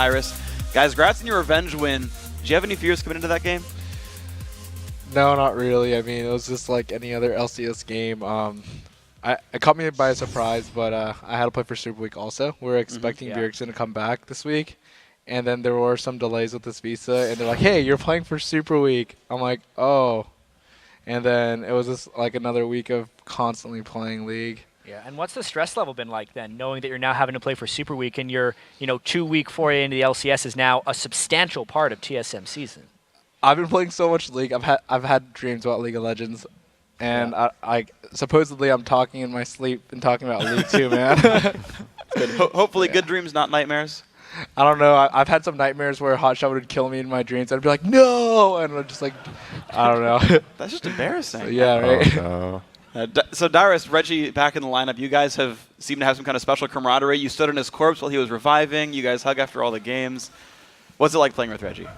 Iris. Guys, congrats on your revenge win. Did you have any fears coming into that game? No, not really. I mean, it was just like any other LCS game. It caught me by surprise, but I had to play for Super Week also. We were expecting Bjergsen to come back this week, and then there were some delays with this visa, and they're like, hey, you're playing for Super Week. I'm like, oh. And then it was just like another week of constantly playing League. Yeah, and what's the stress level been like then, knowing that you're now having to play for Super Week and your 2-week foray into the LCS is now a substantial part of TSM season? I've been playing so much League. I've had dreams about League of Legends, and I supposedly I'm talking in my sleep and talking about League too, man. Good. Hopefully, good dreams, not nightmares. I don't know. I've had some nightmares where Hotshot would kill me in my dreams. I'd be like, no, and I'd just like, I don't know. That's just embarrassing. Yeah, right. Oh, no. So Darius, Reggie back in the lineup. You guys seem to have some kind of special camaraderie. You stood in his corpse while he was reviving. You guys hug after all the games. What's it like playing with Reggie?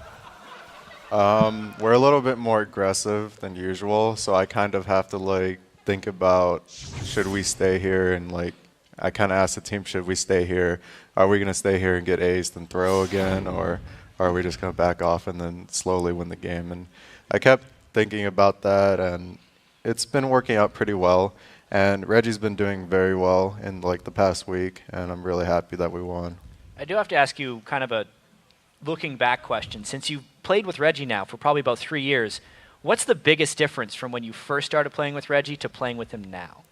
We're a little bit more aggressive than usual, so I kind of have to like think about should we stay here, and like I kind of asked the team, should we stay here? Are we going to stay here and get aced and throw again, or are we just going to back off and then slowly win the game? And I kept thinking about that, and it's been working out pretty well. And Reggie's been doing very well in like the past week, and I'm really happy that we won. I do have to ask you kind of a looking back question. Since you've played with Reggie now for probably about 3 years, what's the biggest difference from when you first started playing with Reggie to playing with him now?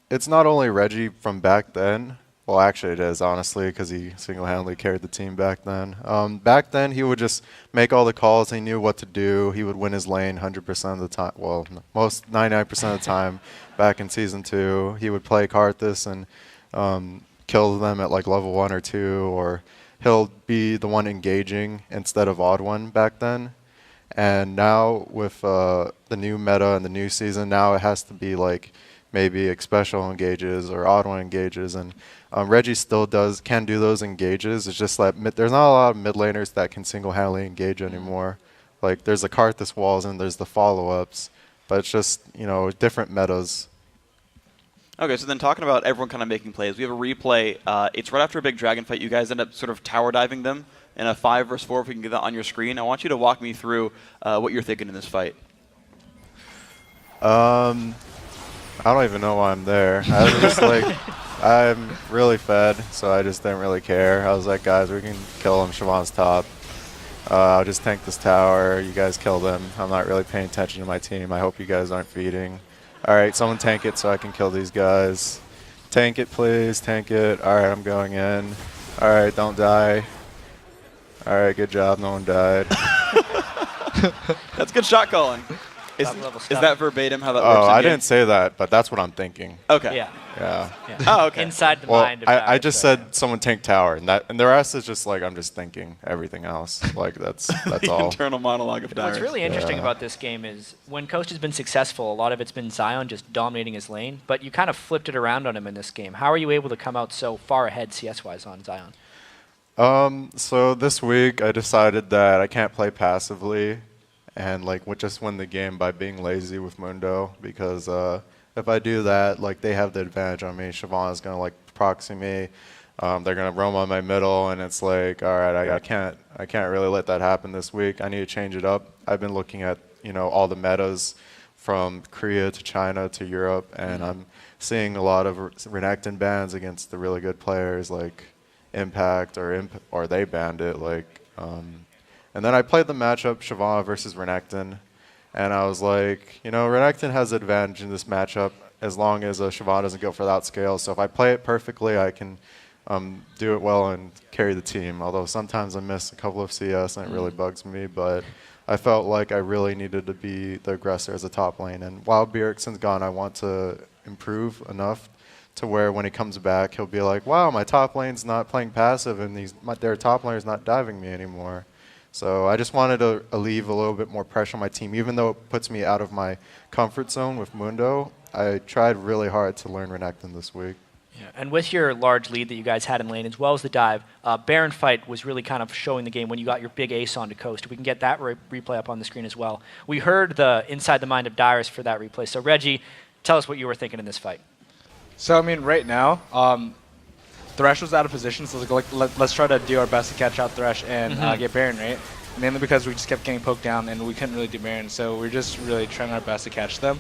It's not only Reggie from back then. Well, actually it is, honestly, because he single-handedly carried the team back then. Back then, he would just make all the calls. He knew what to do. He would win his lane 100% of the time. Well, most 99% of the time. Back in Season 2, he would play Karthus and kill them at like level 1 or 2, or he'll be the one engaging instead of odd one back then. And now with the new meta and the new season, now it has to be like maybe special engages or odd one engages, and Reggie still can do those engages. It's just like there's not a lot of mid laners that can single-handedly engage anymore. Like there's the Karthus walls and there's the follow-ups, but it's just different metas. Okay, so then talking about everyone kind of making plays, we have a replay. It's right after a big dragon fight. You guys end up sort of tower diving them in a 5 versus 4. If we can get that on your screen, I want you to walk me through what you're thinking in this fight. I don't even know why I'm there. I was just like, I'm really fed, so I just didn't really care. I was like, guys, we can kill him. Siobhan's top. I'll just tank this tower. You guys kill them. I'm not really paying attention to my team. I hope you guys aren't feeding. All right, someone tank it so I can kill these guys. Tank it, please. Tank it. All right, I'm going in. All right, don't die. All right, good job. No one died. That's good shot calling. Is that verbatim how that works? Oh, I didn't say that, but that's what I'm thinking. Okay. Yeah. Oh, okay. Inside the Well, mind of I just said someone tank tower, and the rest is just like I'm just thinking everything else. Like that's the all. internal monologue of Darius. What's really interesting about this game is when Coast has been successful, a lot of it's been Zion just dominating his lane, but you kind of flipped it around on him in this game. How are you able to come out so far ahead CS-wise on Zion? So this week I decided that I can't play passively and like just win the game by being lazy with Mundo, because if I do that, like they have the advantage on me. Siobhan is gonna like proxy me. They're gonna roam on my middle, and it's like, all right, I can't really let that happen this week. I need to change it up. I've been looking at all the metas from Korea to China to Europe, and I'm seeing a lot of Renekton bans against the really good players like Impact or they banned it like. And then I played the matchup Siobhan versus Renekton, and I was like, Renekton has advantage in this matchup as long as Siobhan doesn't go for that scale. So if I play it perfectly, I can do it well and carry the team. Although sometimes I miss a couple of CS and it really bugs me, but I felt like I really needed to be the aggressor as a top lane. And while Bjergsen's gone, I want to improve enough to where when he comes back, he'll be like, wow, my top lane's not playing passive and their top laner's not diving me anymore. So I just wanted to leave a little bit more pressure on my team. Even though it puts me out of my comfort zone with Mundo, I tried really hard to learn Renekton this week. Yeah, and with your large lead that you guys had in lane, as well as the dive, Baron fight was really kind of showing the game when you got your big ace onto Coast. We can get that replay up on the screen as well. We heard the inside the mind of Darius for that replay. So Reggie, tell us what you were thinking in this fight. So I mean, right now, Thresh was out of position, so let's try to do our best to catch out Thresh and get Baron, right? Mainly because we just kept getting poked down and we couldn't really do Baron, so we're just really trying our best to catch them.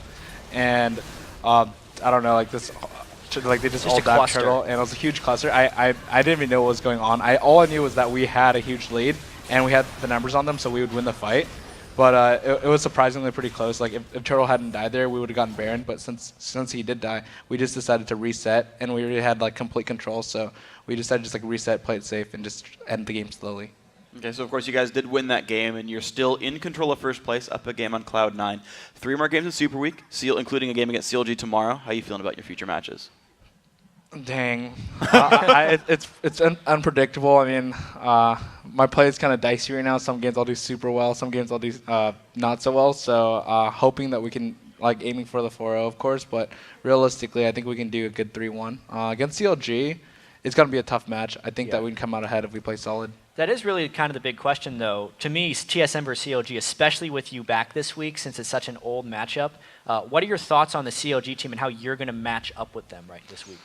And I don't know, like they just all died turtle, and it was a huge cluster. I didn't even know what was going on. All I knew was that we had a huge lead and we had the numbers on them, so we would win the fight. But it was surprisingly pretty close. Like if Turtle hadn't died there, we would have gotten Baron. But since he did die, we just decided to reset, and we already had like complete control. So we decided to just like reset, play it safe, and just end the game slowly. Okay, so of course you guys did win that game, and you're still in control of first place, up a game on Cloud9. 3 more games in Super Week, including a game against CLG tomorrow. How are you feeling about your future matches? Dang, it's unpredictable. I mean, my play is kind of dicey right now. Some games I'll do super well, some games I'll do not so well. So hoping that we can, like, aiming for the 4-0, of course. But realistically, I think we can do a good 3-1 against CLG. It's gonna be a tough match. I think that we can come out ahead if we play solid. That is really kind of the big question, though. To me, TSM versus CLG, especially with you back this week, since it's such an old matchup. What are your thoughts on the CLG team and how you're going to match up with them right this week?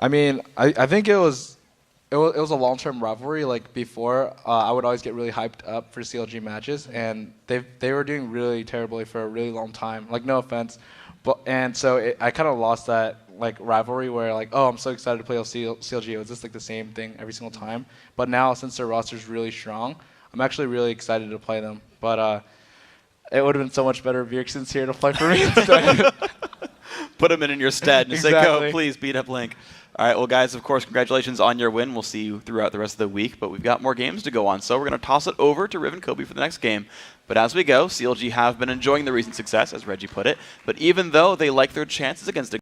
I mean, I think it was a long-term rivalry. Like before, I would always get really hyped up for CLG matches, and they were doing really terribly for a really long time. Like, no offense, and so I kind of lost that like rivalry where like, oh, I'm so excited to play CLG. It was just like the same thing every single time. But now, since their roster is really strong, I'm actually really excited to play them. But it would have been so much better if Bjergsen's here to play for me instead. Put him in your stead and say, go, please beat up Link. All right, well, guys, of course, congratulations on your win. We'll see you throughout the rest of the week, but we've got more games to go on, so we're going to toss it over to Riv and Kobe for the next game. But as we go, CLG have been enjoying the recent success, as Reggie put it, but even though they like their chances against a